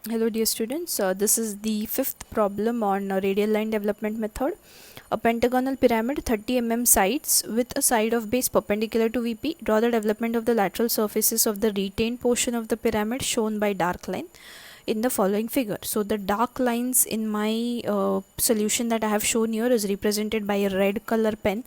Hello dear students, this is the fifth problem on radial line development method. A pentagonal pyramid 30 mm sides with a side of base perpendicular to VP. Draw the development of the lateral surfaces of the retained portion of the pyramid shown by dark line in the following figure. So the dark lines in my solution that I have shown here is represented by a red color pen,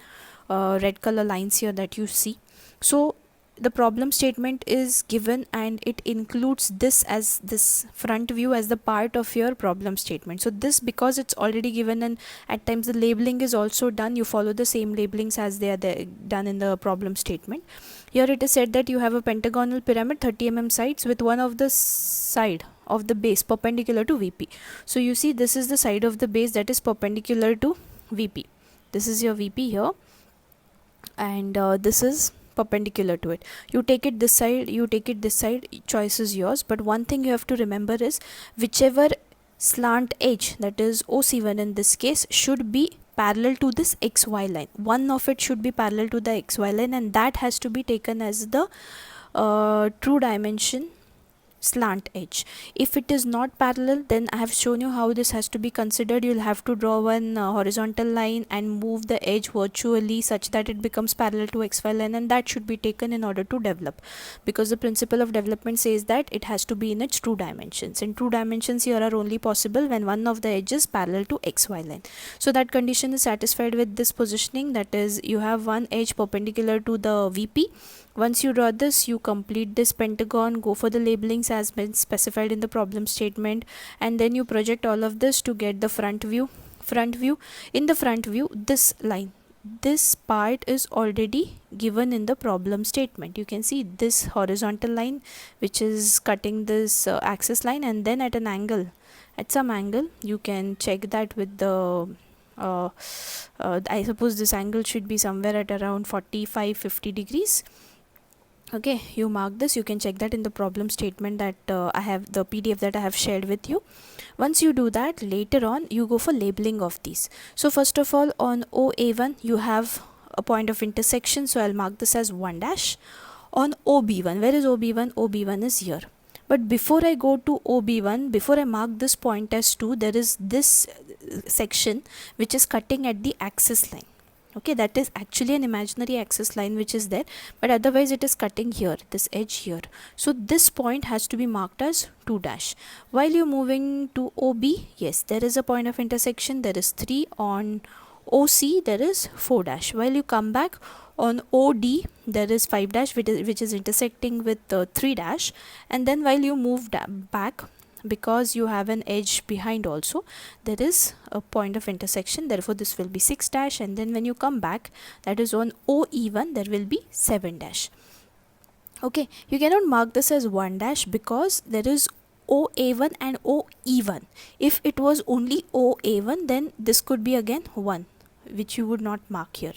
red color lines here that you see. So the problem statement is given and it includes this as this front view as the part of your problem statement. So this, because it's already given and at times the labeling is also done, you follow the same labelings as they are done in the problem statement. Here it is said that you have a pentagonal pyramid 30 mm sides with one of the side of the base perpendicular to VP. So you see this is the side of the base that is perpendicular to VP. This is your VP here, and this is perpendicular to it. You take it this side, you take it this side, choice is yours. But one thing you have to remember is whichever slant edge, that is OC1 in this case, should be parallel to this XY line. One of it should be parallel to the XY line, and that has to be taken as the true dimension slant edge. If it is not parallel, then I have shown you how this has to be considered. You'll have to draw one horizontal line and move the edge virtually such that it becomes parallel to XY line, and that should be taken in order to develop, because the principle of development says that it has to be in its true dimensions, and true dimensions here are only possible when one of the edges parallel to XY line. So that condition is satisfied with this positioning, that is you have one edge perpendicular to the VP. Once you draw this, you complete this pentagon, go for the labelings as been specified in the problem statement, and then you project all of this to get the front view. In the front view, this line, this part is already given in the problem statement. You can see this horizontal line which is cutting this axis line, and then at an angle, at some angle, you can check that with the I suppose this angle should be somewhere at around 45-50 degrees. Okay, you mark this. You can check that in the problem statement that I have, the PDF that I have shared with you. Once you do that, later on you go for labeling of these. So first of all, on OA1 you have a point of intersection, so I'll mark this as 1 dash. On OB1, where is OB1? OB1 is here. But before I go to OB1, before I mark this point as 2, there is this section which is cutting at the axis line. Okay, that is actually an imaginary axis line which is there, but otherwise it is cutting here, this edge here. So this point has to be marked as 2 dash. While you're moving to OB, yes, there is a point of intersection, there is 3. On OC there is 4 dash. While you come back on OD, there is 5 dash which is intersecting with 3 dash, and then while you move back, because you have an edge behind also, there is a point of intersection, therefore this will be 6 dash, and then when you come back, that is on OE1, there will be 7 dash. Okay, you cannot mark this as 1 dash because there is OA1 and OE1. If it was only OA1, then this could be again 1, which you would not mark here.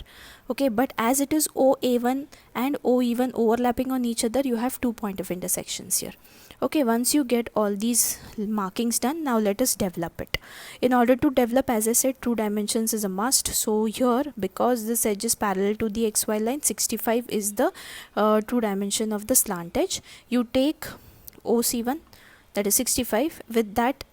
Okay, but as it is OA1 and OE1 overlapping on each other, you have 2 point of intersections here. Okay, once you get all these markings done, now let us develop it. In order to develop, as I said, true dimensions is a must. So here, because this edge is parallel to the XY line, 65 is the true dimension of the slant edge. You take OC1, that is 65, with that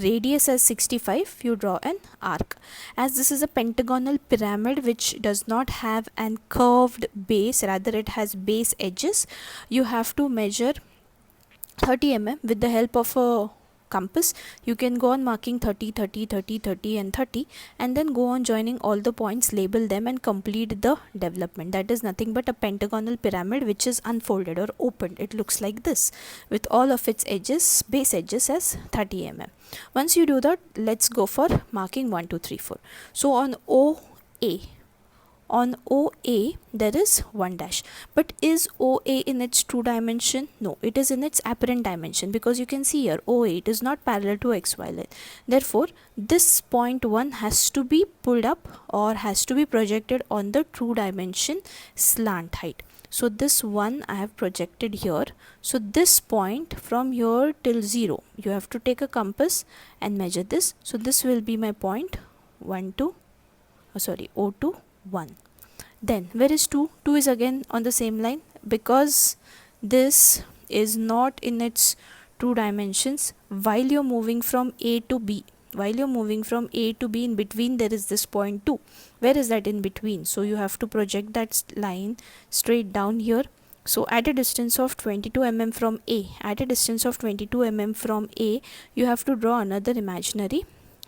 radius as 65, you draw an arc. As this is a pentagonal pyramid which does not have an curved base, rather it has base edges, you have to measure 30 mm with the help of a compass. You can go on marking 30, 30, 30, 30 and 30, and then go on joining all the points, label them and complete the development. That is nothing but a pentagonal pyramid which is unfolded or opened. It looks like this with all of its edges, base edges as 30 mm. Once you do that, let's go for marking 1, 2, 3, 4. So on OA, on OA there is 1 dash, but is OA in its true dimension? No, it is in its apparent dimension, because you can see here OA, it is not parallel to XY line. Therefore this point 1 has to be pulled up or has to be projected on the true dimension slant height. So this one I have projected here. So this point from here till 0, you have to take a compass and measure this. So this will be my point 1 to O to 1. Then where is 2? 2 is again on the same line, because this is not in its two dimensions while you're moving from A to B. While you're moving from A to B, in between there is this point 2. Where is that in between? So you have to project that line straight down here. So at a distance of 22 mm from A, you have to draw another imaginary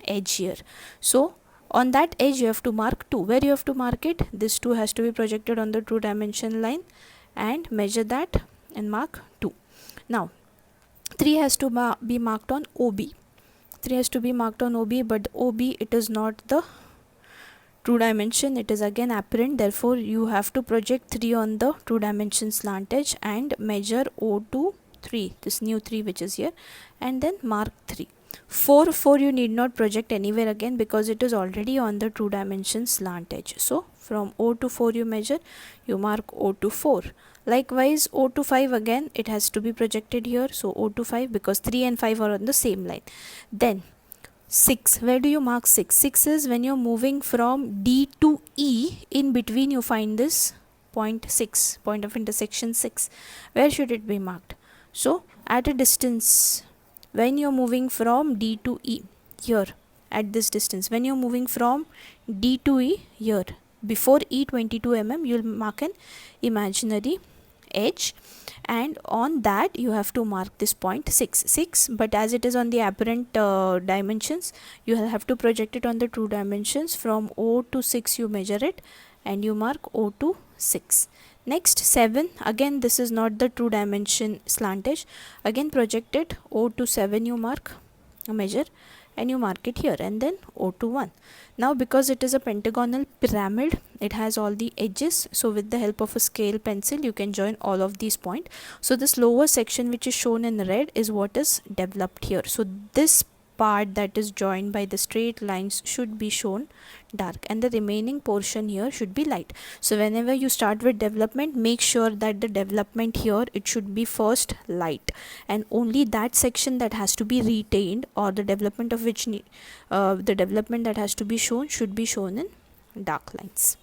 edge here. So on that edge you have to mark 2. Where you have to mark it? This 2 has to be projected on the 2 dimension line, and measure that and mark 2. Now 3 has to be marked on OB. 3 has to be marked on OB, but OB, it is not the true dimension, it is again apparent. Therefore you have to project 3 on the 2 dimension slant edge and measure O to 3, this new 3 which is here, and then mark 3. 4 you need not project anywhere again because it is already on the 2 dimension slant edge. So from O to 4 you measure, you mark O to 4. Likewise O to 5, again it has to be projected here. So O to 5, because 3 and 5 are on the same line. Then 6, where do you mark 6? 6 is when you're moving from D to E, in between you find this point 6, point of intersection 6. Where should it be marked? So at a distance, when you're moving from D to E, here at this distance, when you're moving from D to E, here before E 22 mm, you'll mark an imaginary edge, and on that you have to mark this point 6, but as it is on the apparent dimensions, you will have to project it on the 2 dimensions. From O to 6 you measure it and you mark O to 6. Next 7, again this is not the 2 dimension slant edge, again project it. O to 7 you mark, measure, and you mark it here, and then O to 1. Now because it is a pentagonal pyramid, it has all the edges, so with the help of a scale pencil you can join all of these points. So this lower section which is shown in red is what is developed here. So this part that is joined by the straight lines should be shown dark, and the remaining portion here should be light. So whenever you start with development, make sure that the development here, it should be first light, and only that section that has to be retained, or the development of which the development that has to be shown should be shown in dark lines.